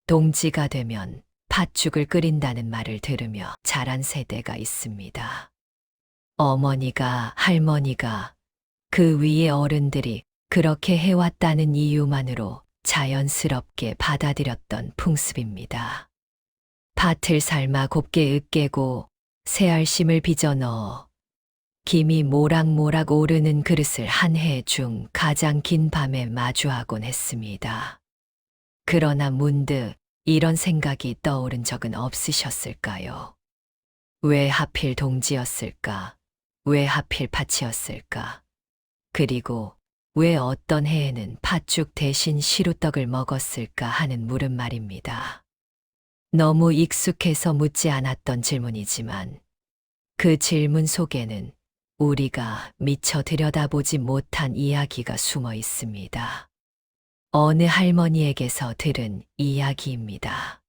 동지가 되면 팥죽을 끓인다는 말을 들으며 자란 세대가 있습니다. 어머니가, 할머니가, 그 위에 어른들이 그렇게 해왔다는 이유만으로 자연스럽게 받아들였던 풍습입니다. 팥을 삶아 곱게 으깨고 새알심을 빚어 넣어 김이 모락모락 오르는 그릇을 한 해 중 가장 긴 밤에 마주하곤 했습니다. 그러나 문득 이런 생각이 떠오른 적은 없으셨을까요? 왜 하필 동지였을까? 왜 하필 팥이었을까? 그리고 왜 어떤 해에는 팥죽 대신 시루떡을 먹었을까 하는 물음 말입니다. 너무 익숙해서 묻지 않았던 질문이지만 그 질문 속에는 우리가 미처 들여다보지 못한 이야기가 숨어 있습니다. 어느 할머니에게서 들은 이야기입니다.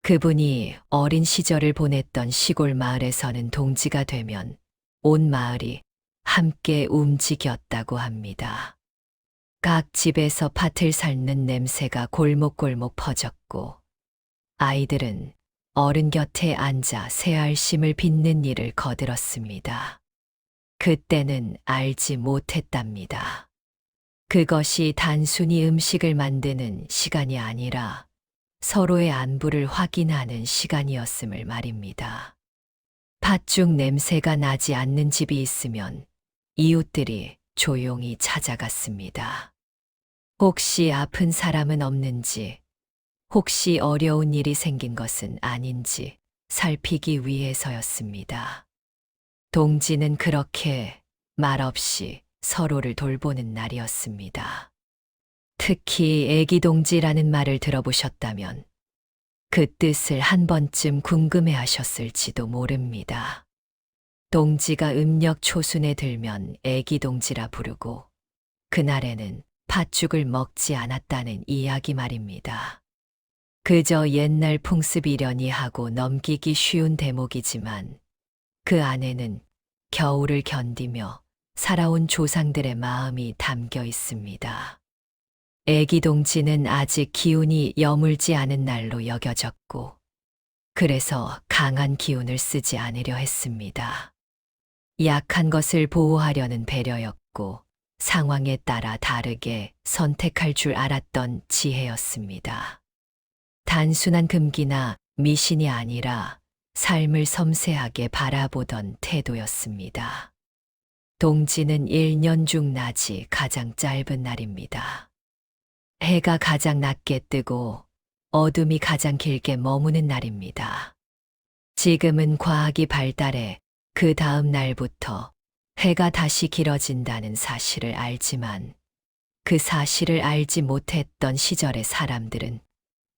그분이 어린 시절을 보냈던 시골 마을에서는 동지가 되면 온 마을이 함께 움직였다고 합니다. 각 집에서 팥을 삶는 냄새가 골목골목 퍼졌고 아이들은 어른 곁에 앉아 새알심을 빚는 일을 거들었습니다. 그때는 알지 못했답니다. 그것이 단순히 음식을 만드는 시간이 아니라 서로의 안부를 확인하는 시간이었음을 말입니다. 팥죽 냄새가 나지 않는 집이 있으면 이웃들이 조용히 찾아갔습니다. 혹시 아픈 사람은 없는지, 혹시 어려운 일이 생긴 것은 아닌지 살피기 위해서였습니다. 동지는 그렇게 말없이 서로를 돌보는 날이었습니다. 특히 애기 동지라는 말을 들어보셨다면 그 뜻을 한 번쯤 궁금해 하셨을지도 모릅니다. 동지가 음력 초순에 들면 애기 동지라 부르고 그날에는 팥죽을 먹지 않았다는 이야기 말입니다. 그저 옛날 풍습이려니 하고 넘기기 쉬운 대목이지만 그 안에는 겨울을 견디며 살아온 조상들의 마음이 담겨 있습니다. 애기 동지는 아직 기운이 여물지 않은 날로 여겨졌고 그래서 강한 기운을 쓰지 않으려 했습니다. 약한 것을 보호하려는 배려였고 상황에 따라 다르게 선택할 줄 알았던 지혜였습니다. 단순한 금기나 미신이 아니라 삶을 섬세하게 바라보던 태도였습니다. 동지는 1년 중 낮이 가장 짧은 날입니다. 해가 가장 낮게 뜨고 어둠이 가장 길게 머무는 날입니다. 지금은 과학이 발달해 그 다음 날부터 해가 다시 길어진다는 사실을 알지만 그 사실을 알지 못했던 시절의 사람들은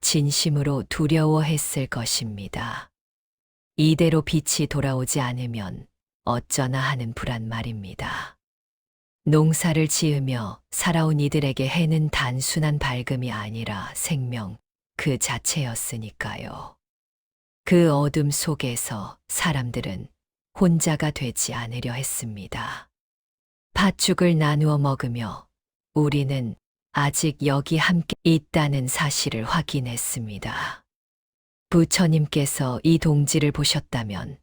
진심으로 두려워했을 것입니다. 이대로 빛이 돌아오지 않으면 어쩌나 하는 불안 말입니다. 농사를 지으며 살아온 이들에게 해는 단순한 밝음이 아니라 생명 그 자체였으니까요. 그 어둠 속에서 사람들은 혼자가 되지 않으려 했습니다. 팥죽을 나누어 먹으며 우리는 아직 여기 함께 있다는 사실을 확인했습니다. 부처님께서 이 동지를 보셨다면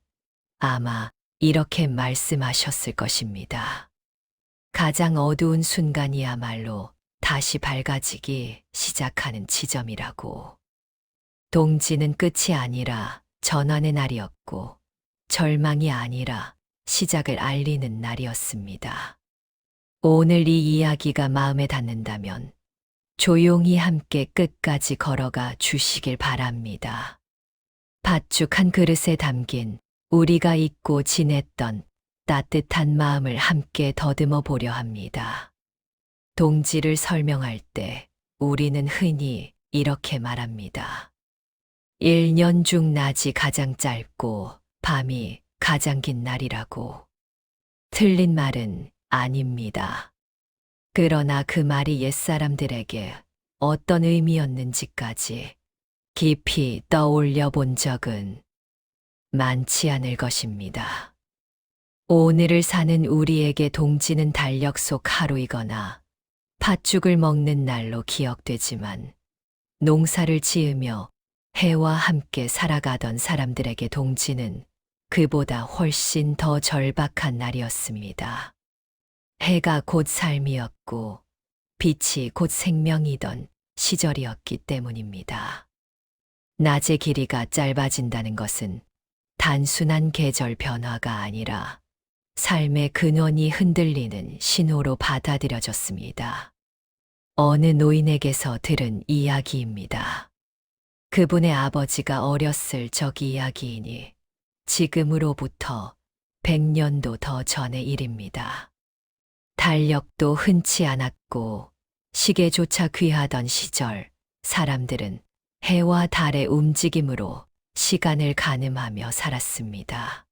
아마 이렇게 말씀하셨을 것입니다. 가장 어두운 순간이야말로 다시 밝아지기 시작하는 지점이라고. 동지는 끝이 아니라 전환의 날이었고 절망이 아니라 시작을 알리는 날이었습니다. 오늘 이 이야기가 마음에 닿는다면 조용히 함께 끝까지 걸어가 주시길 바랍니다. 팥죽 한 그릇에 담긴 우리가 잊고 지냈던 따뜻한 마음을 함께 더듬어 보려 합니다. 동지를 설명할 때 우리는 흔히 이렇게 말합니다. 1년 중 낮이 가장 짧고 밤이 가장 긴 날이라고. 틀린 말은 아닙니다. 그러나 그 말이 옛사람들에게 어떤 의미였는지까지 깊이 떠올려 본 적은 많지 않을 것입니다. 오늘을 사는 우리에게 동지는 달력 속 하루이거나 팥죽을 먹는 날로 기억되지만 농사를 지으며 해와 함께 살아가던 사람들에게 동지는 그보다 훨씬 더 절박한 날이었습니다. 해가 곧 삶이었고 빛이 곧 생명이던 시절이었기 때문입니다. 낮의 길이가 짧아진다는 것은 단순한 계절 변화가 아니라 삶의 근원이 흔들리는 신호로 받아들여졌습니다. 어느 노인에게서 들은 이야기입니다. 그분의 아버지가 어렸을 적 이야기이니 지금으로부터 100년도 더 전의 일입니다. 달력도 흔치 않았고 시계조차 귀하던 시절 사람들은 해와 달의 움직임으로 시간을 가늠하며 살았습니다.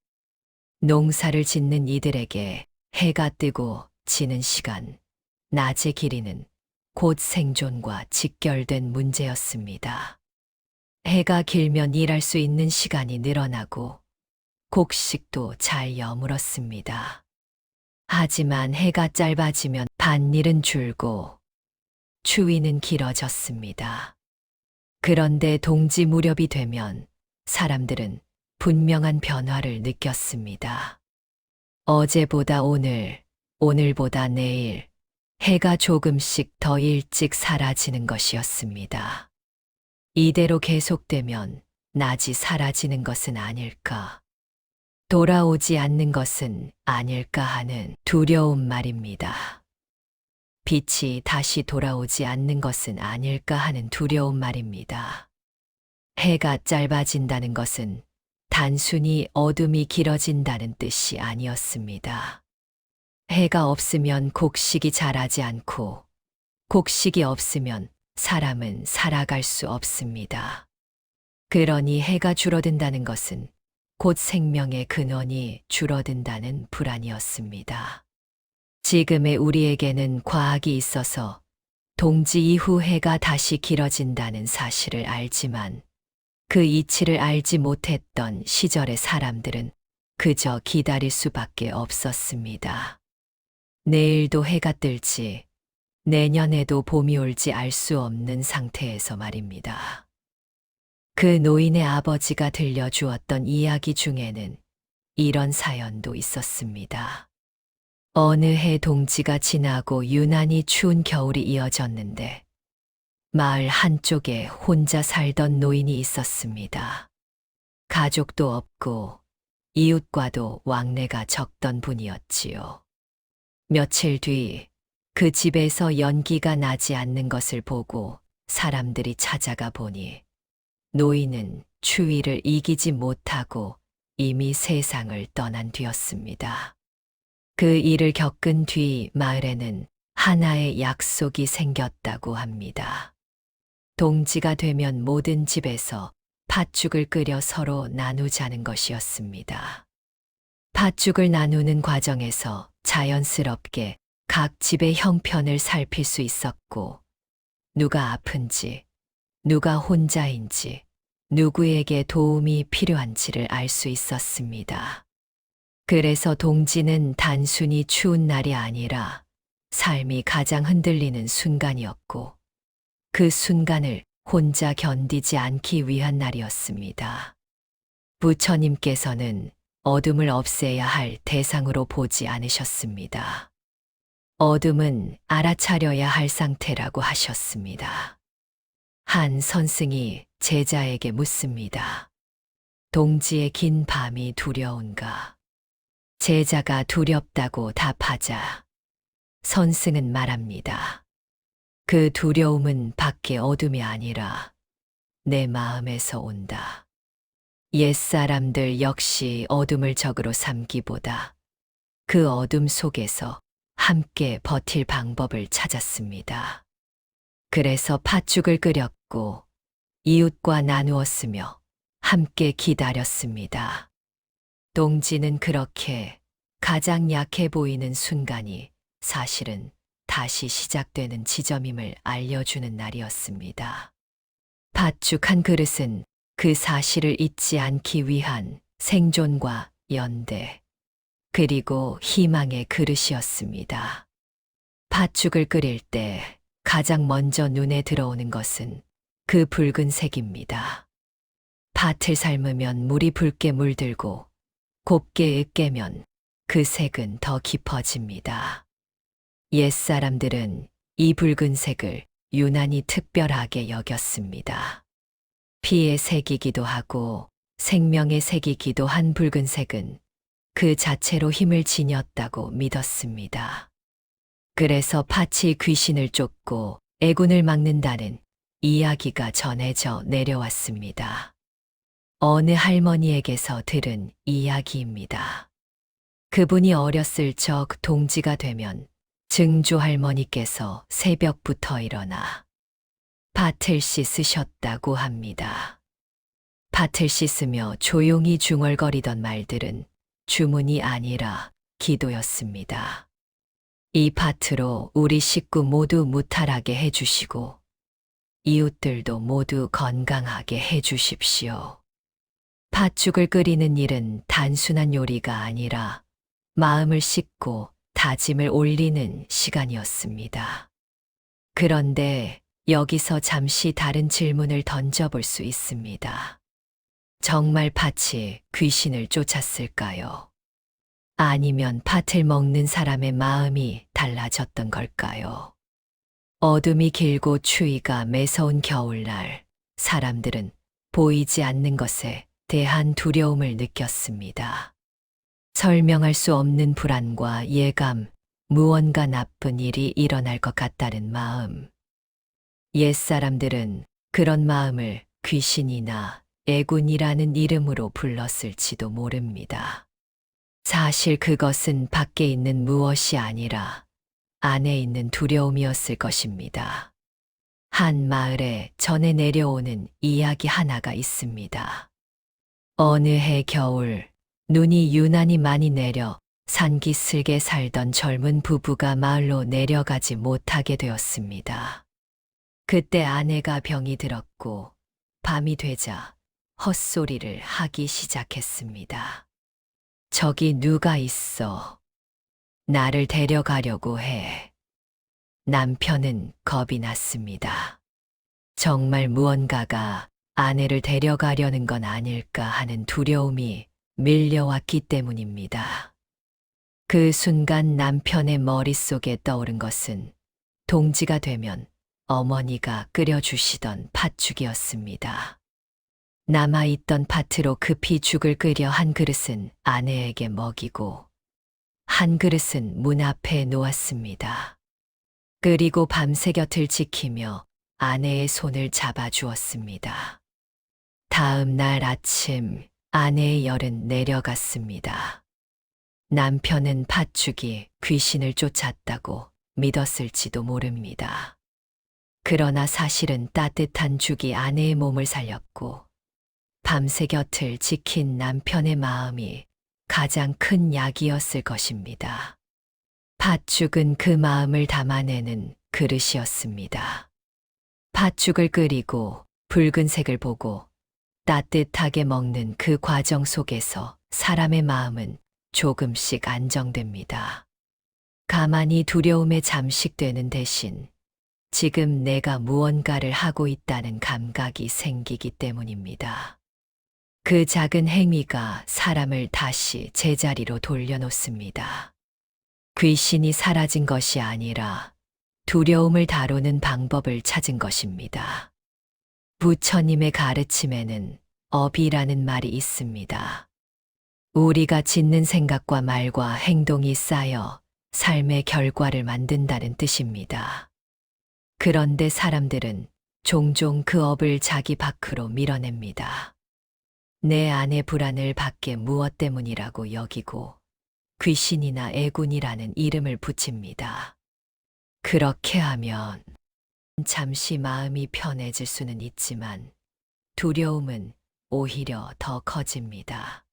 농사를 짓는 이들에게 해가 뜨고 지는 시간, 낮의 길이는 곧 생존과 직결된 문제였습니다. 해가 길면 일할 수 있는 시간이 늘어나고 곡식도 잘 여물었습니다. 하지만 해가 짧아지면 밭일은 줄고 추위는 길어졌습니다. 그런데 동지 무렵이 되면 사람들은 분명한 변화를 느꼈습니다. 어제보다 오늘, 오늘보다 내일, 해가 조금씩 더 일찍 사라지는 것이었습니다. 이대로 계속되면 낮이 사라지는 것은 아닐까, 돌아오지 않는 것은 아닐까 하는 두려운 말입니다. 빛이 다시 돌아오지 않는 것은 아닐까 하는 두려운 말입니다. 해가 짧아진다는 것은 단순히 어둠이 길어진다는 뜻이 아니었습니다. 해가 없으면 곡식이 자라지 않고 곡식이 없으면 사람은 살아갈 수 없습니다. 그러니 해가 줄어든다는 것은 곧 생명의 근원이 줄어든다는 불안이었습니다. 지금의 우리에게는 과학이 있어서 동지 이후 해가 다시 길어진다는 사실을 알지만 그 이치를 알지 못했던 시절의 사람들은 그저 기다릴 수밖에 없었습니다. 내일도 해가 뜰지 내년에도 봄이 올지 알 수 없는 상태에서 말입니다. 그 노인의 아버지가 들려주었던 이야기 중에는 이런 사연도 있었습니다. 어느 해 동지가 지나고 유난히 추운 겨울이 이어졌는데 마을 한쪽에 혼자 살던 노인이 있었습니다. 가족도 없고 이웃과도 왕래가 적던 분이었지요. 며칠 뒤 그 집에서 연기가 나지 않는 것을 보고 사람들이 찾아가 보니 노인은 추위를 이기지 못하고 이미 세상을 떠난 뒤였습니다. 그 일을 겪은 뒤 마을에는 하나의 약속이 생겼다고 합니다. 동지가 되면 모든 집에서 팥죽을 끓여 서로 나누자는 것이었습니다. 팥죽을 나누는 과정에서 자연스럽게 각 집의 형편을 살필 수 있었고, 누가 아픈지, 누가 혼자인지, 누구에게 도움이 필요한지를 알 수 있었습니다. 그래서 동지는 단순히 추운 날이 아니라 삶이 가장 흔들리는 순간이었고, 그 순간을 혼자 견디지 않기 위한 날이었습니다. 부처님께서는 어둠을 없애야 할 대상으로 보지 않으셨습니다. 어둠은 알아차려야 할 상태라고 하셨습니다. 한 선승이 제자에게 묻습니다. 동지의 긴 밤이 두려운가? 제자가 두렵다고 답하자 선승은 말합니다. 그 두려움은 밖의 어둠이 아니라 내 마음에서 온다. 옛사람들 역시 어둠을 적으로 삼기보다 그 어둠 속에서 함께 버틸 방법을 찾았습니다. 그래서 팥죽을 끓였고 이웃과 나누었으며 함께 기다렸습니다. 동지는 그렇게 가장 약해 보이는 순간이 사실은 다시 시작되는 지점임을 알려주는 날이었습니다. 팥죽 한 그릇은 그 사실을 잊지 않기 위한 생존과 연대, 그리고 희망의 그릇이었습니다. 팥죽을 끓일 때 가장 먼저 눈에 들어오는 것은 그 붉은색입니다. 밭을 삶으면 물이 붉게 물들고 곱게 으깨면 그 색은 더 깊어집니다. 옛사람들은 이 붉은색을 유난히 특별하게 여겼습니다. 피의 색이기도 하고 생명의 색이기도 한 붉은색은 그 자체로 힘을 지녔다고 믿었습니다. 그래서 팥이 귀신을 쫓고 애군을 막는다는 이야기가 전해져 내려왔습니다. 어느 할머니에게서 들은 이야기입니다. 그분이 어렸을 적 동지가 되면 증조 할머니께서 새벽부터 일어나 밭을 씻으셨다고 합니다. 밭을 씻으며 조용히 중얼거리던 말들은 주문이 아니라 기도였습니다. 이 밭으로 우리 식구 모두 무탈하게 해주시고 이웃들도 모두 건강하게 해주십시오. 팥죽을 끓이는 일은 단순한 요리가 아니라 마음을 씻고 다짐을 올리는 시간이었습니다. 그런데 여기서 잠시 다른 질문을 던져볼 수 있습니다. 정말 팥이 귀신을 쫓았을까요? 아니면 팥을 먹는 사람의 마음이 달라졌던 걸까요? 어둠이 길고 추위가 매서운 겨울날, 사람들은 보이지 않는 것에 대한 두려움을 느꼈습니다. 설명할 수 없는 불안과 예감, 무언가 나쁜 일이 일어날 것 같다는 마음. 옛사람들은 그런 마음을 귀신이나 애군이라는 이름으로 불렀을지도 모릅니다. 사실 그것은 밖에 있는 무엇이 아니라 안에 있는 두려움이었을 것입니다. 한 마을에 전해 내려오는 이야기 하나가 있습니다. 어느 해 겨울, 눈이 유난히 많이 내려 산기슭에 살던 젊은 부부가 마을로 내려가지 못하게 되었습니다. 그때 아내가 병이 들었고 밤이 되자 헛소리를 하기 시작했습니다. 저기 누가 있어. 나를 데려가려고 해. 남편은 겁이 났습니다. 정말 무언가가 아내를 데려가려는 건 아닐까 하는 두려움이 밀려왔기 때문입니다. 그 순간 남편의 머릿속에 떠오른 것은 동지가 되면 어머니가 끓여주시던 팥죽이었습니다. 남아있던 팥으로 급히 죽을 끓여 한 그릇은 아내에게 먹이고 한 그릇은 문 앞에 놓았습니다. 그리고 밤새 곁을 지키며 아내의 손을 잡아주었습니다. 다음 날 아침 아내의 열은 내려갔습니다. 남편은 팥죽이 귀신을 쫓았다고 믿었을지도 모릅니다. 그러나 사실은 따뜻한 죽이 아내의 몸을 살렸고 밤새 곁을 지킨 남편의 마음이 가장 큰 약이었을 것입니다. 팥죽은 그 마음을 담아내는 그릇이었습니다. 팥죽을 끓이고 붉은색을 보고 따뜻하게 먹는 그 과정 속에서 사람의 마음은 조금씩 안정됩니다. 가만히 두려움에 잠식되는 대신 지금 내가 무언가를 하고 있다는 감각이 생기기 때문입니다. 그 작은 행위가 사람을 다시 제자리로 돌려놓습니다. 귀신이 사라진 것이 아니라 두려움을 다루는 방법을 찾은 것입니다. 부처님의 가르침에는 업이라는 말이 있습니다. 우리가 짓는 생각과 말과 행동이 쌓여 삶의 결과를 만든다는 뜻입니다. 그런데 사람들은 종종 그 업을 자기 밖으로 밀어냅니다. 내 안의 불안을 밖에 무엇 때문이라고 여기고 귀신이나 애군이라는 이름을 붙입니다. 그렇게 하면 잠시 마음이 편해질 수는 있지만 두려움은 오히려 더 커집니다.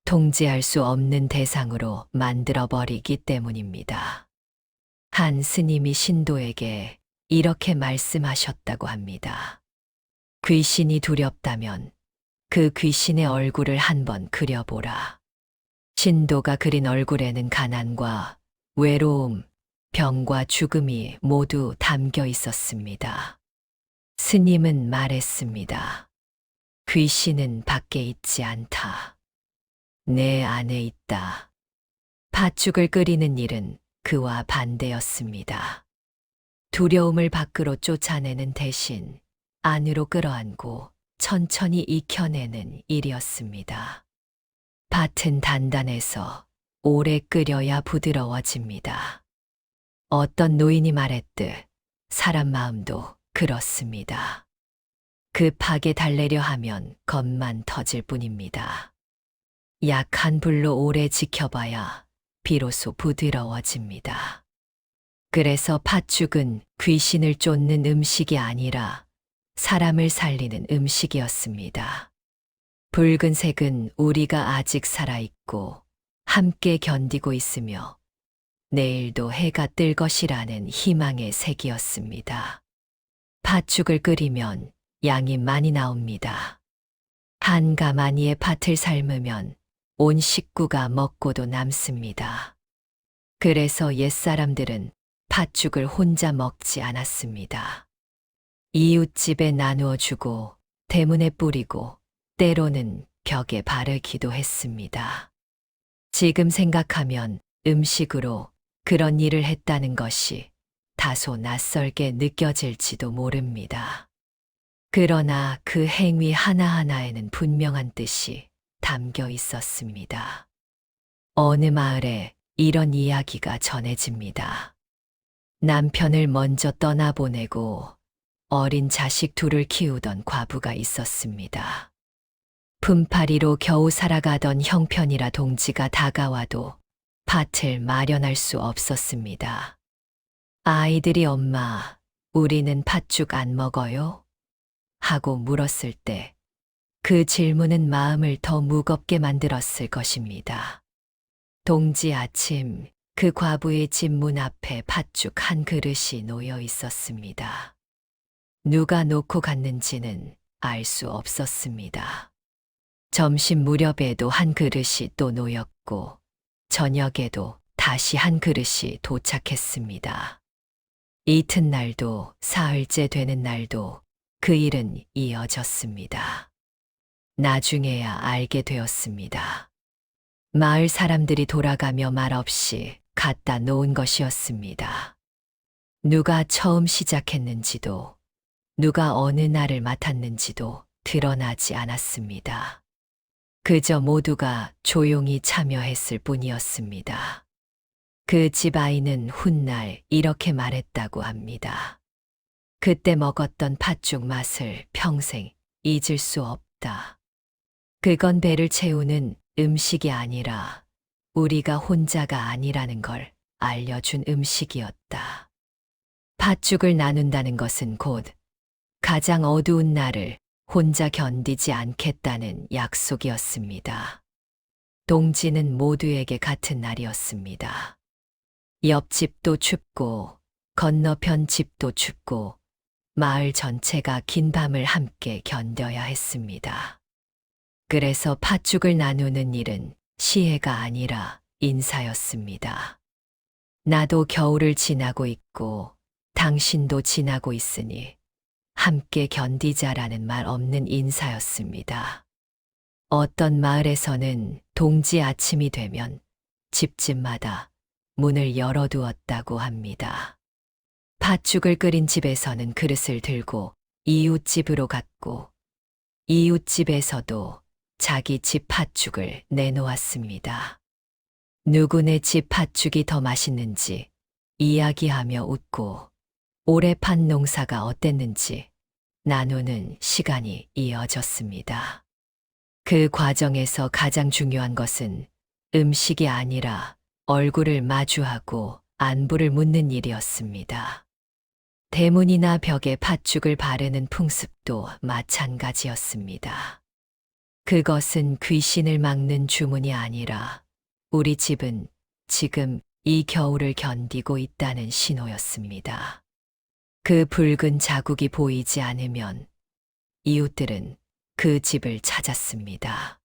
통제할 수 없는 대상으로 만들어버리기 때문입니다. 한 스님이 신도에게 이렇게 말씀하셨다고 합니다. 귀신이 두렵다면 그 귀신의 얼굴을 한번 그려보라. 신도가 그린 얼굴에는 가난과 외로움, 병과 죽음이 모두 담겨 있었습니다. 스님은 말했습니다. 귀신은 밖에 있지 않다. 내 안에 있다. 팥죽을 끓이는 일은 그와 반대였습니다. 두려움을 밖으로 쫓아내는 대신 안으로 끌어안고 천천히 익혀내는 일이었습니다. 밭은 단단해서 오래 끓여야 부드러워집니다. 어떤 노인이 말했듯 사람 마음도 그렇습니다. 급하게 달래려 하면 겁만 터질 뿐입니다. 약한 불로 오래 지켜봐야 비로소 부드러워집니다. 그래서 팥죽은 귀신을 쫓는 음식이 아니라 사람을 살리는 음식이었습니다. 붉은색은 우리가 아직 살아있고 함께 견디고 있으며 내일도 해가 뜰 것이라는 희망의 색이었습니다. 팥죽을 끓이면 양이 많이 나옵니다. 한 가마니에 팥을 삶으면 온 식구가 먹고도 남습니다. 그래서 옛사람들은 팥죽을 혼자 먹지 않았습니다. 이웃집에 나누어 주고 대문에 뿌리고 때로는 벽에 바르기도 했습니다. 지금 생각하면 음식으로 그런 일을 했다는 것이 다소 낯설게 느껴질지도 모릅니다. 그러나 그 행위 하나하나에는 분명한 뜻이 담겨 있었습니다. 어느 마을에 이런 이야기가 전해집니다. 남편을 먼저 떠나보내고 어린 자식 둘을 키우던 과부가 있었습니다. 품팔이로 겨우 살아가던 형편이라 동지가 다가와도 밭을 마련할 수 없었습니다. 아이들이 엄마, 우리는 팥죽 안 먹어요? 하고 물었을 때 그 질문은 마음을 더 무겁게 만들었을 것입니다. 동지 아침 그 과부의 집 문 앞에 팥죽 한 그릇이 놓여 있었습니다. 누가 놓고 갔는지는 알 수 없었습니다. 점심 무렵에도 한 그릇이 또 놓였고 저녁에도 다시 한 그릇이 도착했습니다. 이튿날도 사흘째 되는 날도 그 일은 이어졌습니다. 나중에야 알게 되었습니다. 마을 사람들이 돌아가며 말없이 갖다 놓은 것이었습니다. 누가 처음 시작했는지도 누가 어느 날을 맡았는지도 드러나지 않았습니다. 그저 모두가 조용히 참여했을 뿐이었습니다. 그 집 아이는 훗날 이렇게 말했다고 합니다. 그때 먹었던 팥죽 맛을 평생 잊을 수 없다. 그건 배를 채우는 음식이 아니라 우리가 혼자가 아니라는 걸 알려준 음식이었다. 팥죽을 나눈다는 것은 곧 가장 어두운 날을 혼자 견디지 않겠다는 약속이었습니다. 동지는 모두에게 같은 날이었습니다. 옆집도 춥고 건너편 집도 춥고 마을 전체가 긴 밤을 함께 견뎌야 했습니다. 그래서 팥죽을 나누는 일은 시혜가 아니라 인사였습니다. 나도 겨울을 지나고 있고 당신도 지나고 있으니 함께 견디자라는 말 없는 인사였습니다. 어떤 마을에서는 동지 아침이 되면 집집마다 문을 열어두었다고 합니다. 팥죽을 끓인 집에서는 그릇을 들고 이웃집으로 갔고 이웃집에서도 자기 집 팥죽을 내놓았습니다. 누구네 집 팥죽이 더 맛있는지 이야기하며 웃고 올해 팥 농사가 어땠는지 나누는 시간이 이어졌습니다. 그 과정에서 가장 중요한 것은 음식이 아니라 얼굴을 마주하고 안부를 묻는 일이었습니다. 대문이나 벽에 팥죽을 바르는 풍습도 마찬가지였습니다. 그것은 귀신을 막는 주문이 아니라 우리 집은 지금 이 겨울을 견디고 있다는 신호였습니다. 그 붉은 자국이 보이지 않으면 이웃들은 그 집을 찾았습니다.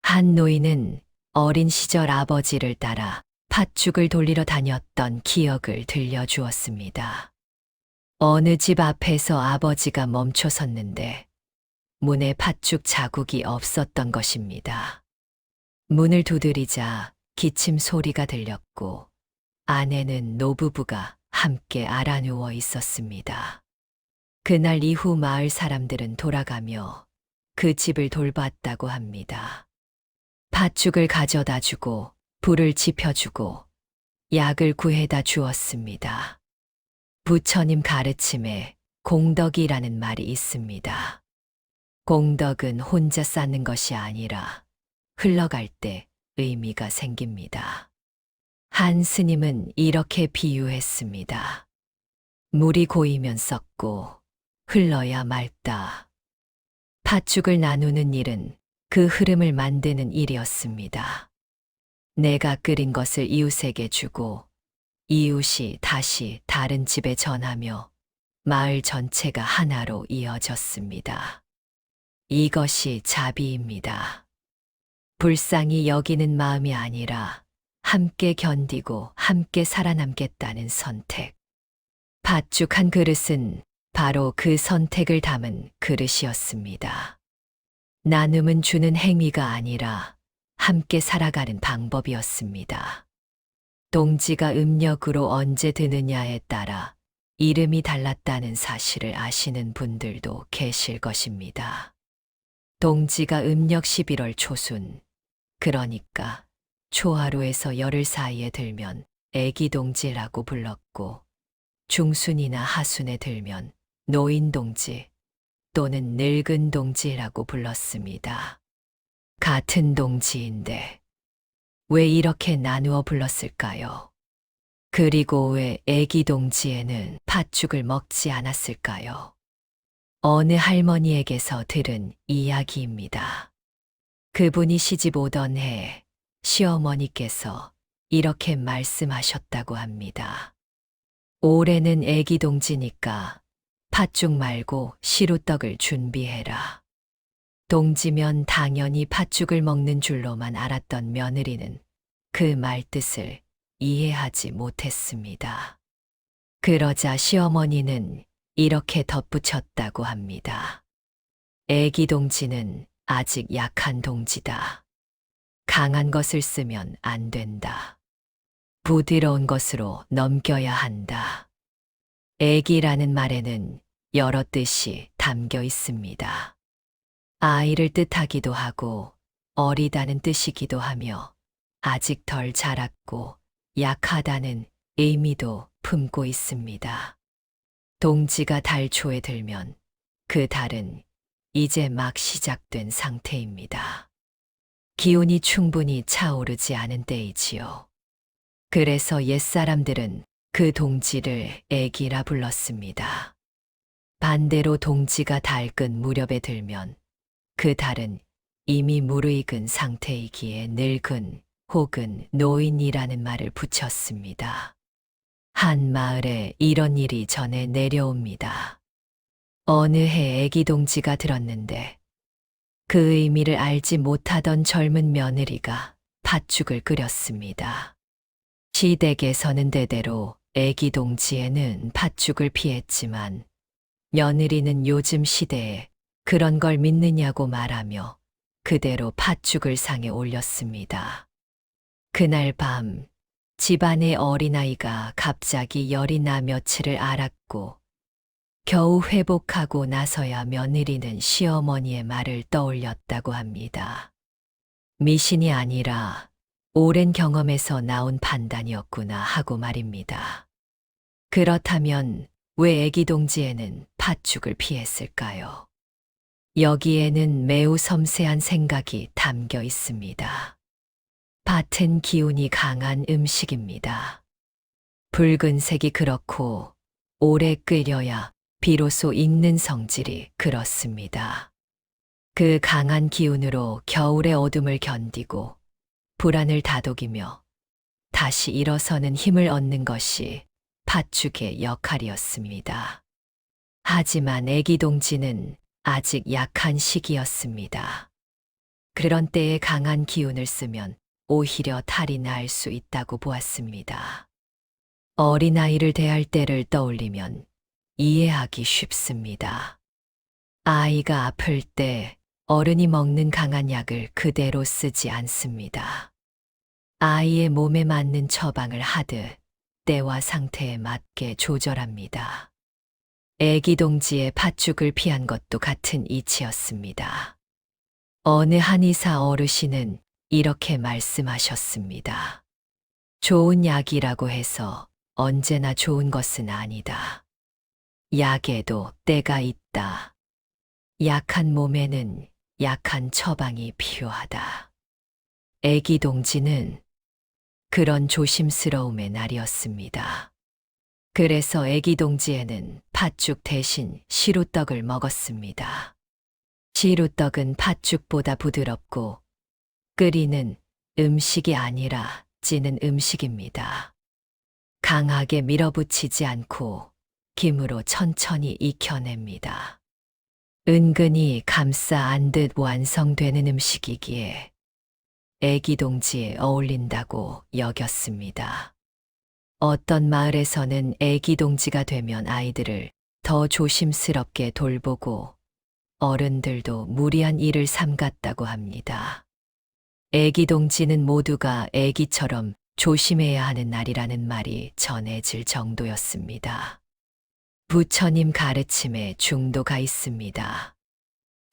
한 노인은 어린 시절 아버지를 따라 팥죽을 돌리러 다녔던 기억을 들려주었습니다. 어느 집 앞에서 아버지가 멈춰 섰는데 문에 팥죽 자국이 없었던 것입니다. 문을 두드리자 기침 소리가 들렸고 안에는 노부부가 함께 알아누워 있었습니다. 그날 이후 마을 사람들은 돌아가며 그 집을 돌봤다고 합니다. 팥죽을 가져다 주고 불을 지펴주고 약을 구해다 주었습니다. 부처님 가르침에 공덕이라는 말이 있습니다. 공덕은 혼자 쌓는 것이 아니라 흘러갈 때 의미가 생깁니다. 한 스님은 이렇게 비유했습니다. 물이 고이면 썩고 흘러야 맑다. 팥죽을 나누는 일은 그 흐름을 만드는 일이었습니다. 내가 끓인 것을 이웃에게 주고 이웃이 다시 다른 집에 전하며 마을 전체가 하나로 이어졌습니다. 이것이 자비입니다. 불쌍히 여기는 마음이 아니라 함께 견디고 함께 살아남겠다는 선택. 팥죽 한 그릇은 바로 그 선택을 담은 그릇이었습니다. 나눔은 주는 행위가 아니라 함께 살아가는 방법이었습니다. 동지가 음력으로 언제 드느냐에 따라 이름이 달랐다는 사실을 아시는 분들도 계실 것입니다. 동지가 음력 11월 초순, 그러니까 초하루에서 열흘 사이에 들면 애기동지라고 불렀고 중순이나 하순에 들면 노인동지 또는 늙은 동지라고 불렀습니다. 같은 동지인데 왜 이렇게 나누어 불렀을까요? 그리고 왜 애기 동지에는 팥죽을 먹지 않았을까요? 어느 할머니에게서 들은 이야기입니다. 그분이 시집 오던 해 시어머니께서 이렇게 말씀하셨다고 합니다. 올해는 애기 동지니까 팥죽 말고 시루떡을 준비해라. 동지면 당연히 팥죽을 먹는 줄로만 알았던 며느리는 그 말뜻을 이해하지 못했습니다. 그러자 시어머니는 이렇게 덧붙였다고 합니다. 애기 동지는 아직 약한 동지다. 강한 것을 쓰면 안 된다. 부드러운 것으로 넘겨야 한다. 애기라는 말에는 여러 뜻이 담겨 있습니다. 아이를 뜻하기도 하고 어리다는 뜻이기도 하며 아직 덜 자랐고 약하다는 의미도 품고 있습니다. 동지가 달 초에 들면 그 달은 이제 막 시작된 상태입니다. 기운이 충분히 차오르지 않은 때이지요. 그래서 옛사람들은 그 동지를 애기라 불렀습니다. 반대로 동지가 달 끝 무렵에 들면 그 달은 이미 무르익은 상태이기에 늙은 혹은 노인이라는 말을 붙였습니다. 한 마을에 이런 일이 전해 내려옵니다. 어느 해 애기 동지가 들었는데 그 의미를 알지 못하던 젊은 며느리가 팥죽을 끓였습니다. 시댁에서는 대대로 애기 동지에는 팥죽을 피했지만 며느리는 요즘 시대에 그런 걸 믿느냐고 말하며 그대로 팥죽을 상에 올렸습니다. 그날 밤 집안의 어린아이가 갑자기 열이 나 며칠을 앓았고 겨우 회복하고 나서야 며느리는 시어머니의 말을 떠올렸다고 합니다. 미신이 아니라 오랜 경험에서 나온 판단이었구나 하고 말입니다. 그렇다면 왜 애기 동지에는 팥죽을 피했을까요? 여기에는 매우 섬세한 생각이 담겨 있습니다. 팥은 기운이 강한 음식입니다. 붉은색이 그렇고 오래 끓여야 비로소 익는 성질이 그렇습니다. 그 강한 기운으로 겨울의 어둠을 견디고 불안을 다독이며 다시 일어서는 힘을 얻는 것이 팥죽의 역할이었습니다. 하지만 애기 동지는 아직 약한 시기였습니다. 그런 때에 강한 기운을 쓰면 오히려 탈이 날 수 있다고 보았습니다. 어린아이를 대할 때를 떠올리면 이해하기 쉽습니다. 아이가 아플 때 어른이 먹는 강한 약을 그대로 쓰지 않습니다. 아이의 몸에 맞는 처방을 하듯 때와 상태에 맞게 조절합니다. 애기 동지의 팥죽을 피한 것도 같은 이치였습니다. 어느 한의사 어르신은 이렇게 말씀하셨습니다. 좋은 약이라고 해서 언제나 좋은 것은 아니다. 약에도 때가 있다. 약한 몸에는 약한 처방이 필요하다. 애기 동지는 그런 조심스러움의 날이었습니다. 그래서 애기 동지에는 팥죽 대신 시루떡을 먹었습니다. 시루떡은 팥죽보다 부드럽고 끓이는 음식이 아니라 찌는 음식입니다. 강하게 밀어붙이지 않고 김으로 천천히 익혀냅니다. 은근히 감싸 안듯 완성되는 음식이기에 애기 동지에 어울린다고 여겼습니다. 어떤 마을에서는 애기 동지가 되면 아이들을 더 조심스럽게 돌보고 어른들도 무리한 일을 삼갔다고 합니다. 애기 동지는 모두가 애기처럼 조심해야 하는 날이라는 말이 전해질 정도였습니다. 부처님 가르침에 중도가 있습니다.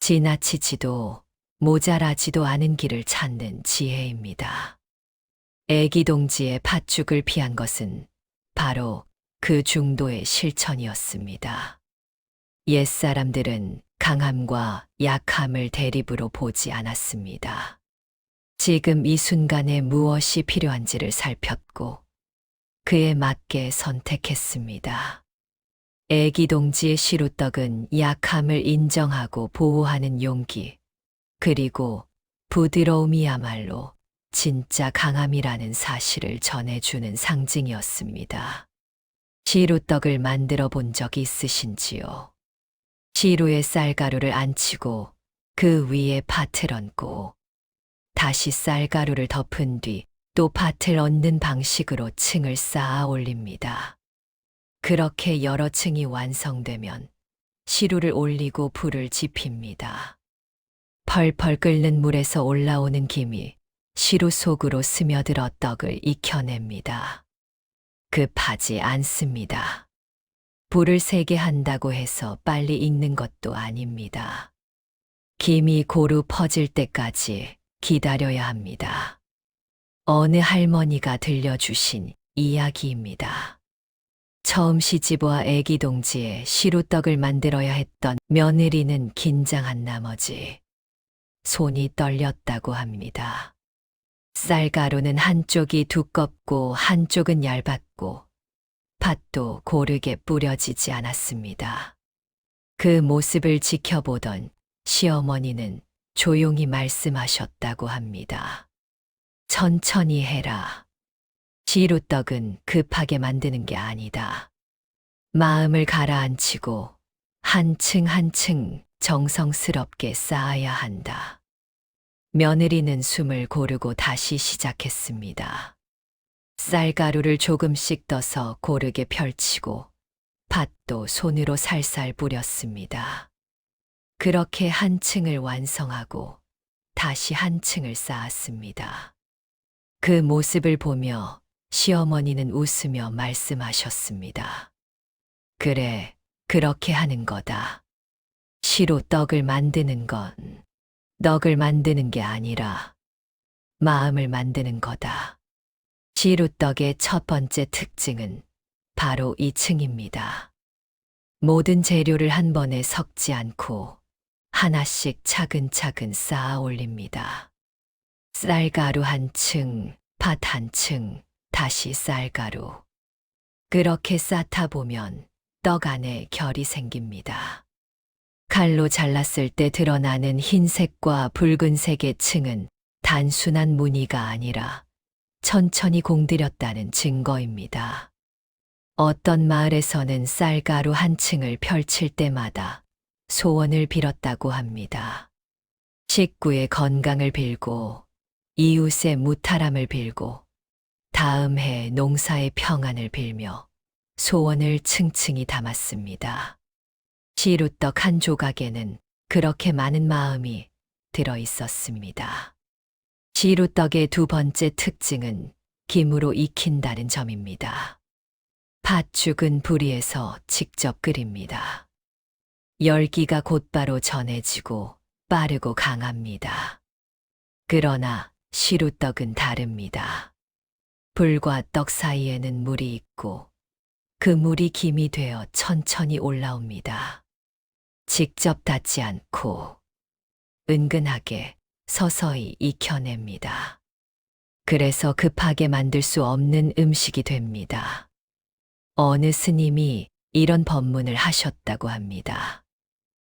지나치지도 모자라지도 않은 길을 찾는 지혜입니다. 애기 동지의 팥죽을 피한 것은 바로 그 중도의 실천이었습니다. 옛사람들은 강함과 약함을 대립으로 보지 않았습니다. 지금 이 순간에 무엇이 필요한지를 살폈고 그에 맞게 선택했습니다. 애기 동지의 시루떡은 약함을 인정하고 보호하는 용기, 그리고 부드러움이야말로 진짜 강함이라는 사실을 전해주는 상징이었습니다. 시루떡을 만들어 본 적이 있으신지요? 시루에 쌀가루를 안치고 그 위에 팥을 얹고 다시 쌀가루를 덮은 뒤 또 팥을 얹는 방식으로 층을 쌓아 올립니다. 그렇게 여러 층이 완성되면 시루를 올리고 불을 지핍니다. 펄펄 끓는 물에서 올라오는 김이 시루 속으로 스며들어 떡을 익혀냅니다. 급하지 않습니다. 불을 세게 한다고 해서 빨리 익는 것도 아닙니다. 김이 고루 퍼질 때까지 기다려야 합니다. 어느 할머니가 들려주신 이야기입니다. 처음 시집와 애기 동지에 시루떡을 만들어야 했던 며느리는 긴장한 나머지 손이 떨렸다고 합니다. 쌀가루는 한쪽이 두껍고 한쪽은 얇았고 팥도 고르게 뿌려지지 않았습니다. 그 모습을 지켜보던 시어머니는 조용히 말씀하셨다고 합니다. 천천히 해라. 시루떡은 급하게 만드는 게 아니다. 마음을 가라앉히고 한 층 한 층 정성스럽게 쌓아야 한다. 며느리는 숨을 고르고 다시 시작했습니다. 쌀가루를 조금씩 떠서 고르게 펼치고 팥도 손으로 살살 뿌렸습니다. 그렇게 한 층을 완성하고 다시 한 층을 쌓았습니다. 그 모습을 보며 시어머니는 웃으며 말씀하셨습니다. 그래, 그렇게 하는 거다. 시로 떡을 만드는 건 떡을 만드는 게 아니라 마음을 만드는 거다. 시루떡의 첫 번째 특징은 바로 이 층입니다. 모든 재료를 한 번에 섞지 않고 하나씩 차근차근 쌓아 올립니다. 쌀가루 한 층, 팥 한 층, 다시 쌀가루. 그렇게 쌓다 보면 떡 안에 결이 생깁니다. 칼로 잘랐을 때 드러나는 흰색과 붉은색의 층은 단순한 무늬가 아니라 천천히 공들였다는 증거입니다. 어떤 마을에서는 쌀가루 한 층을 펼칠 때마다 소원을 빌었다고 합니다. 식구의 건강을 빌고 이웃의 무탈함을 빌고 다음 해 농사의 평안을 빌며 소원을 층층이 담았습니다. 시루떡 한 조각에는 그렇게 많은 마음이 들어 있었습니다. 시루떡의 두 번째 특징은 김으로 익힌다는 점입니다. 팥죽은 불 위에서 직접 끓입니다. 열기가 곧바로 전해지고 빠르고 강합니다. 그러나 시루떡은 다릅니다. 불과 떡 사이에는 물이 있고 그 물이 김이 되어 천천히 올라옵니다. 직접 닿지 않고 은근하게 서서히 익혀냅니다. 그래서 급하게 만들 수 없는 음식이 됩니다. 어느 스님이 이런 법문을 하셨다고 합니다.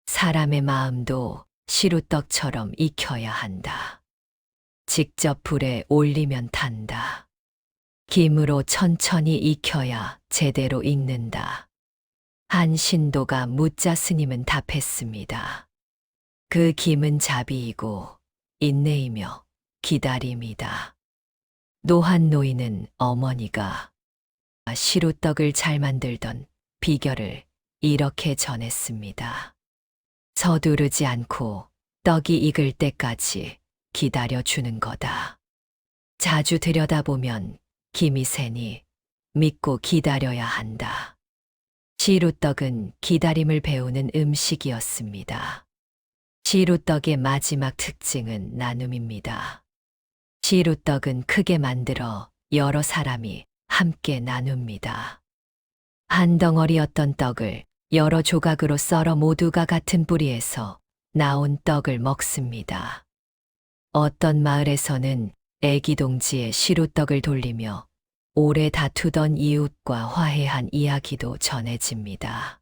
사람의 마음도 시루떡처럼 익혀야 한다. 직접 불에 올리면 탄다. 김으로 천천히 익혀야 제대로 익는다. 한 신도가 묻자 스님은 답했습니다. 그 김은 자비이고 인내이며 기다림이다. 노한 노인은 어머니가 시루떡을 잘 만들던 비결을 이렇게 전했습니다. 서두르지 않고 떡이 익을 때까지 기다려주는 거다. 자주 들여다보면 김이 새니 믿고 기다려야 한다. 시루떡은 기다림을 배우는 음식이었습니다. 시루떡의 마지막 특징은 나눔입니다. 시루떡은 크게 만들어 여러 사람이 함께 나눕니다. 한 덩어리였던 떡을 여러 조각으로 썰어 모두가 같은 뿌리에서 나온 떡을 먹습니다. 어떤 마을에서는 애기 동지의 시루떡을 돌리며 오래 다투던 이웃과 화해한 이야기도 전해집니다.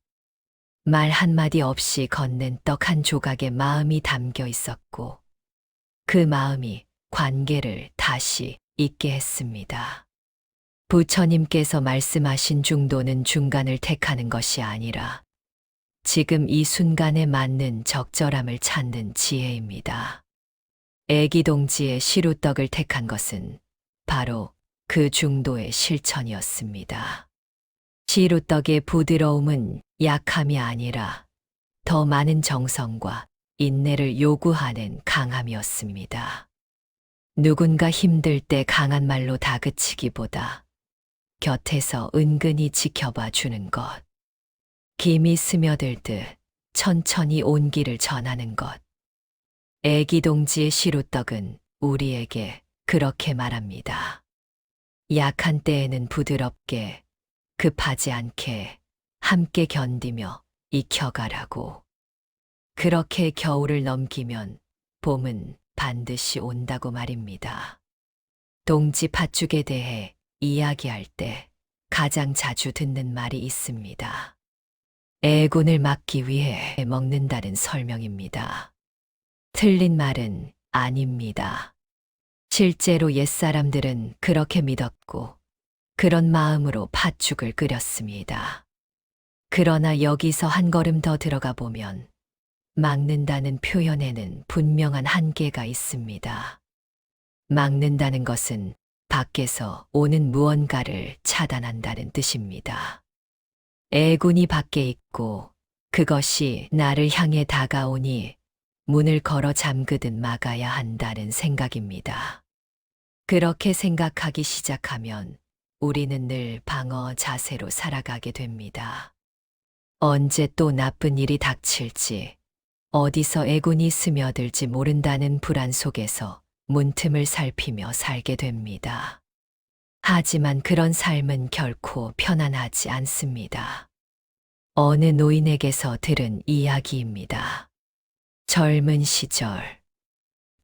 말 한마디 없이 건넨 떡 한 조각에 마음이 담겨 있었고 그 마음이 관계를 다시 잇게 했습니다. 부처님께서 말씀하신 중도는 중간을 택하는 것이 아니라 지금 이 순간에 맞는 적절함을 찾는 지혜입니다. 애기 동지의 시루떡을 택한 것은 바로 그 중도의 실천이었습니다. 시루떡의 부드러움은 약함이 아니라 더 많은 정성과 인내를 요구하는 강함이었습니다. 누군가 힘들 때 강한 말로 다그치기보다 곁에서 은근히 지켜봐 주는 것. 김이 스며들듯 천천히 온기를 전하는 것. 애기 동지의 시루떡은 우리에게 그렇게 말합니다. 약한 때에는 부드럽게, 급하지 않게 함께 견디며 익혀가라고. 그렇게 겨울을 넘기면 봄은 반드시 온다고 말입니다. 동지 팥죽에 대해 이야기할 때 가장 자주 듣는 말이 있습니다. 애군을 막기 위해 먹는다는 설명입니다. 틀린 말은 아닙니다. 실제로 옛사람들은 그렇게 믿었고 그런 마음으로 팥죽을 끓였습니다. 그러나 여기서 한 걸음 더 들어가 보면 막는다는 표현에는 분명한 한계가 있습니다. 막는다는 것은 밖에서 오는 무언가를 차단한다는 뜻입니다. 애군이 밖에 있고 그것이 나를 향해 다가오니 문을 걸어 잠그듯 막아야 한다는 생각입니다. 그렇게 생각하기 시작하면 우리는 늘 방어 자세로 살아가게 됩니다. 언제 또 나쁜 일이 닥칠지, 어디서 애군이 스며들지 모른다는 불안 속에서 문틈을 살피며 살게 됩니다. 하지만 그런 삶은 결코 편안하지 않습니다. 어느 노인에게서 들은 이야기입니다. 젊은 시절,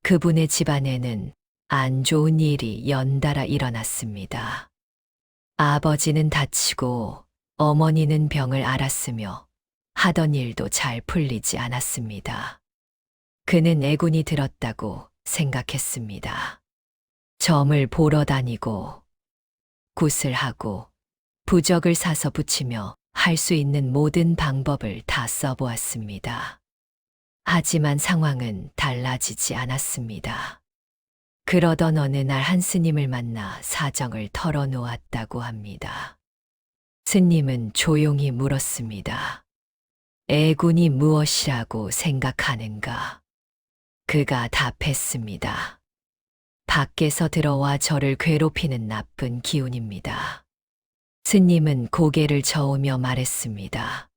그분의 집안에는 안 좋은 일이 연달아 일어났습니다. 아버지는 다치고 어머니는 병을 앓았으며 하던 일도 잘 풀리지 않았습니다. 그는 애군이 들었다고 생각했습니다. 점을 보러 다니고 굿을 하고 부적을 사서 붙이며 할 수 있는 모든 방법을 다 써보았습니다. 하지만 상황은 달라지지 않았습니다. 그러던 어느 날 한 스님을 만나 사정을 털어놓았다고 합니다. 스님은 조용히 물었습니다. 애군이 무엇이라고 생각하는가? 그가 답했습니다. 밖에서 들어와 저를 괴롭히는 나쁜 기운입니다. 스님은 고개를 저으며 말했습니다.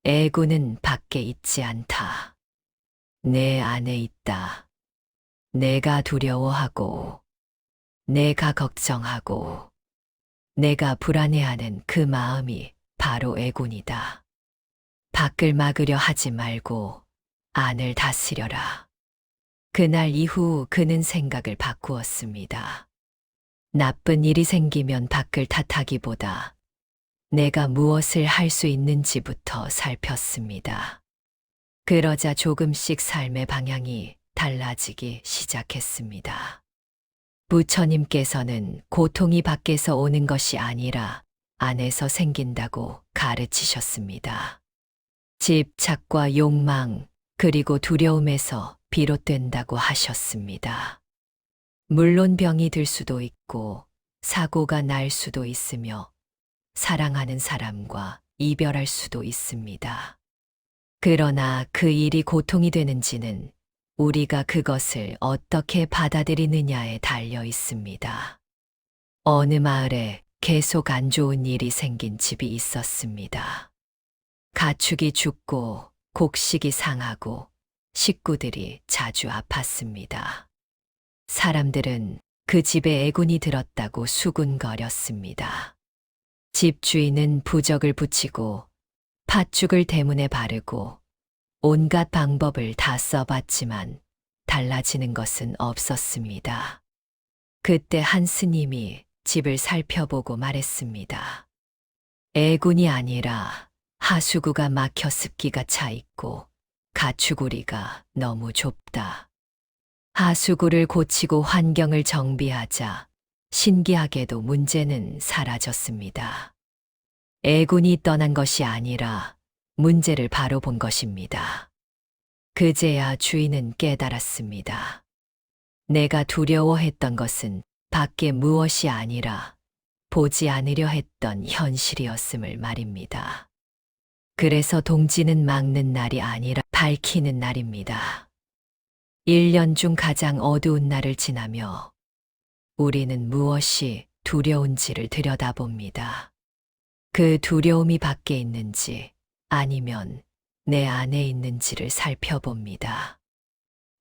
애군은 밖에 있지 않다. 내 안에 있다. 내가 두려워하고, 내가 걱정하고, 내가 불안해하는 그 마음이 바로 애군이다. 밖을 막으려 하지 말고 안을 다스려라. 그날 이후 그는 생각을 바꾸었습니다. 나쁜 일이 생기면 밖을 탓하기보다 내가 무엇을 할 수 있는지부터 살폈습니다. 그러자 조금씩 삶의 방향이 달라지기 시작했습니다. 부처님께서는 고통이 밖에서 오는 것이 아니라 안에서 생긴다고 가르치셨습니다. 집착과 욕망, 그리고 두려움에서 비롯된다고 하셨습니다. 물론 병이 들 수도 있고 사고가 날 수도 있으며 사랑하는 사람과 이별할 수도 있습니다. 그러나 그 일이 고통이 되는지는 우리가 그것을 어떻게 받아들이느냐에 달려 있습니다. 어느 마을에 계속 안 좋은 일이 생긴 집이 있었습니다. 가축이 죽고 곡식이 상하고 식구들이 자주 아팠습니다. 사람들은 그 집에 애군이 들었다고 수군거렸습니다. 집주인은 부적을 붙이고 팥죽을 대문에 바르고 온갖 방법을 다 써봤지만 달라지는 것은 없었습니다. 그때 한 스님이 집을 살펴보고 말했습니다. 애군이 아니라 하수구가 막혀 습기가 차 있고 가축우리가 너무 좁다. 하수구를 고치고 환경을 정비하자 신기하게도 문제는 사라졌습니다. 애군이 떠난 것이 아니라 문제를 바로 본 것입니다. 그제야 주인은 깨달았습니다. 내가 두려워했던 것은 밖에 무엇이 아니라 보지 않으려 했던 현실이었음을 말입니다. 그래서 동지는 막는 날이 아니라 밝히는 날입니다. 1년 중 가장 어두운 날을 지나며 우리는 무엇이 두려운지를 들여다봅니다. 그 두려움이 밖에 있는지 아니면 내 안에 있는지를 살펴봅니다.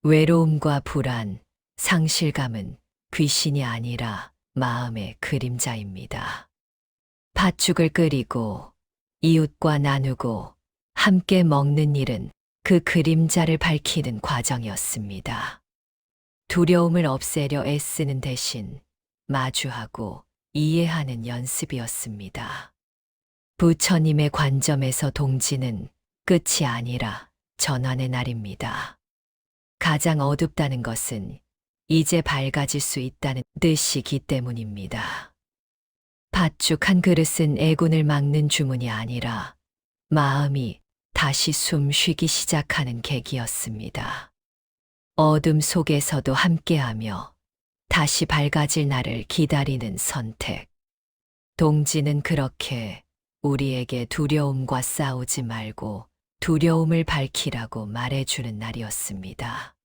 외로움과 불안, 상실감은 귀신이 아니라 마음의 그림자입니다. 팥죽을 끓이고 이웃과 나누고 함께 먹는 일은 그 그림자를 밝히는 과정이었습니다. 두려움을 없애려 애쓰는 대신 마주하고 이해하는 연습이었습니다. 부처님의 관점에서 동지는 끝이 아니라 전환의 날입니다. 가장 어둡다는 것은 이제 밝아질 수 있다는 뜻이기 때문입니다. 팥죽 한 그릇은 애군을 막는 주문이 아니라 마음이 다시 숨 쉬기 시작하는 계기였습니다. 어둠 속에서도 함께하며 다시 밝아질 날을 기다리는 선택. 동지는 그렇게 우리에게 두려움과 싸우지 말고 두려움을 밝히라고 말해주는 날이었습니다.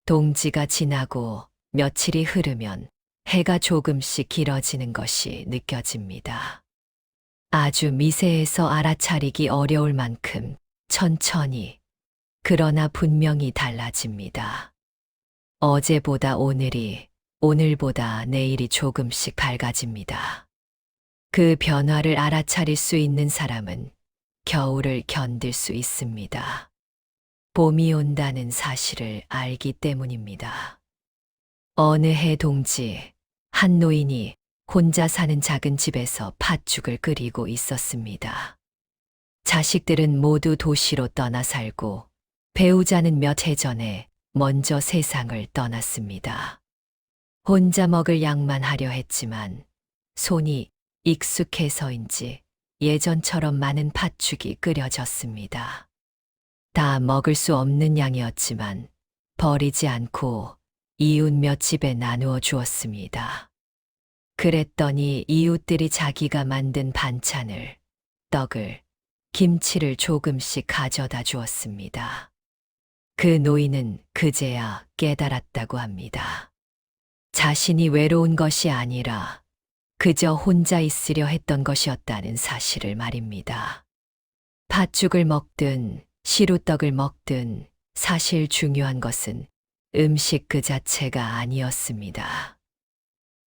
동지가 지나고 며칠이 흐르면 해가 조금씩 길어지는 것이 느껴집니다. 아주 미세해서 알아차리기 어려울 만큼 천천히, 그러나 분명히 달라집니다. 어제보다 오늘이, 오늘보다 내일이 조금씩 밝아집니다. 그 변화를 알아차릴 수 있는 사람은 겨울을 견딜 수 있습니다. 봄이 온다는 사실을 알기 때문입니다. 어느 해 동지, 한 노인이 혼자 사는 작은 집에서 팥죽을 끓이고 있었습니다. 자식들은 모두 도시로 떠나 살고 배우자는 몇 해 전에 먼저 세상을 떠났습니다. 혼자 먹을 양만 하려 했지만 손이 익숙해서인지 예전처럼 많은 팥죽이 끓여졌습니다. 다 먹을 수 없는 양이었지만 버리지 않고 이웃 몇 집에 나누어 주었습니다. 그랬더니 이웃들이 자기가 만든 반찬을, 떡을, 김치를 조금씩 가져다 주었습니다. 그 노인은 그제야 깨달았다고 합니다. 자신이 외로운 것이 아니라 그저 혼자 있으려 했던 것이었다는 사실을 말입니다. 팥죽을 먹든 시루떡을 먹든 사실 중요한 것은 음식 그 자체가 아니었습니다.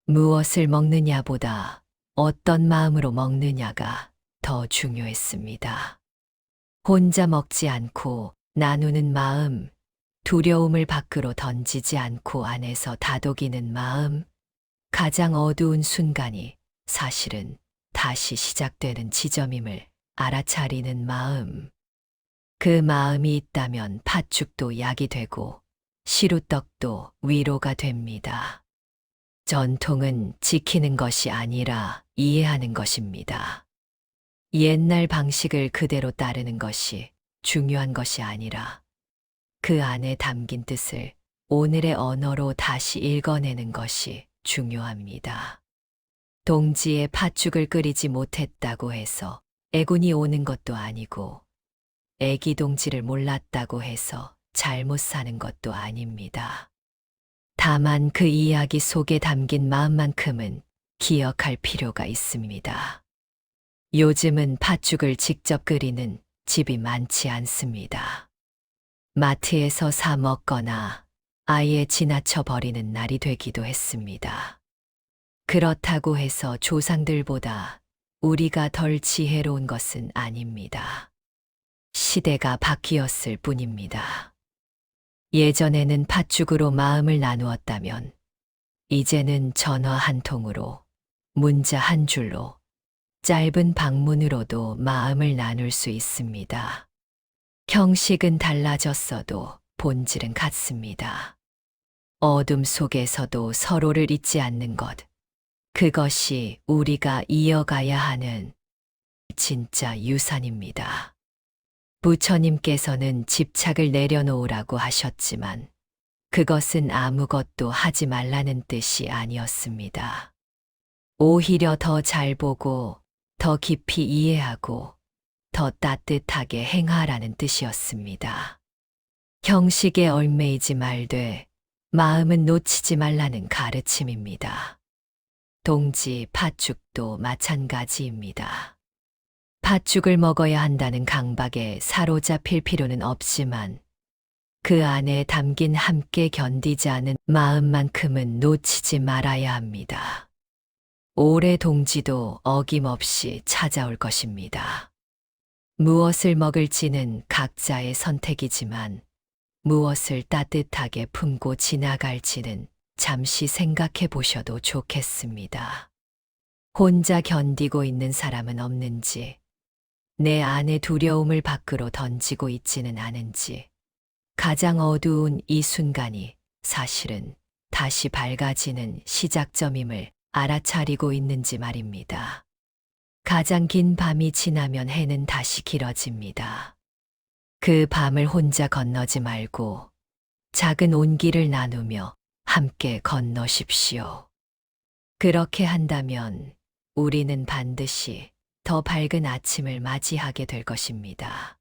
무엇을 먹느냐보다 어떤 마음으로 먹느냐가 더 중요했습니다. 혼자 먹지 않고 나누는 마음, 두려움을 밖으로 던지지 않고 안에서 다독이는 마음, 가장 어두운 순간이 사실은 다시 시작되는 지점임을 알아차리는 마음. 그 마음이 있다면 팥죽도 약이 되고 시루떡도 위로가 됩니다. 전통은 지키는 것이 아니라 이해하는 것입니다. 옛날 방식을 그대로 따르는 것이 중요한 것이 아니라 그 안에 담긴 뜻을 오늘의 언어로 다시 읽어내는 것이 중요합니다. 동지에 팥죽을 끓이지 못했다고 해서 애군이 오는 것도 아니고 애기 동지를 몰랐다고 해서 잘못 사는 것도 아닙니다. 다만 그 이야기 속에 담긴 마음만큼은 기억할 필요가 있습니다. 요즘은 팥죽을 직접 끓이는 집이 많지 않습니다. 마트에서 사 먹거나 아예 지나쳐 버리는 날이 되기도 했습니다. 그렇다고 해서 조상들보다 우리가 덜 지혜로운 것은 아닙니다. 시대가 바뀌었을 뿐입니다. 예전에는 팥죽으로 마음을 나누었다면 이제는 전화 한 통으로, 문자 한 줄로, 짧은 방문으로도 마음을 나눌 수 있습니다. 형식은 달라졌어도 본질은 같습니다. 어둠 속에서도 서로를 잊지 않는 것, 그것이 우리가 이어가야 하는 진짜 유산입니다. 부처님께서는 집착을 내려놓으라고 하셨지만 그것은 아무것도 하지 말라는 뜻이 아니었습니다. 오히려 더 잘 보고 더 깊이 이해하고 더 따뜻하게 행하라는 뜻이었습니다. 형식에 얽매이지 말되 마음은 놓치지 말라는 가르침입니다. 동지 팥죽도 마찬가지입니다. 팥죽을 먹어야 한다는 강박에 사로잡힐 필요는 없지만 그 안에 담긴 함께 견디지 않은 마음만큼은 놓치지 말아야 합니다. 올해 동지도 어김없이 찾아올 것입니다. 무엇을 먹을지는 각자의 선택이지만 무엇을 따뜻하게 품고 지나갈지는 잠시 생각해 보셔도 좋겠습니다. 혼자 견디고 있는 사람은 없는지, 내 안의 두려움을 밖으로 던지고 있지는 않은지, 가장 어두운 이 순간이 사실은 다시 밝아지는 시작점임을 알아차리고 있는지 말입니다. 가장 긴 밤이 지나면 해는 다시 길어집니다. 그 밤을 혼자 건너지 말고 작은 온기를 나누며 함께 건너십시오. 그렇게 한다면 우리는 반드시 더 밝은 아침을 맞이하게 될 것입니다.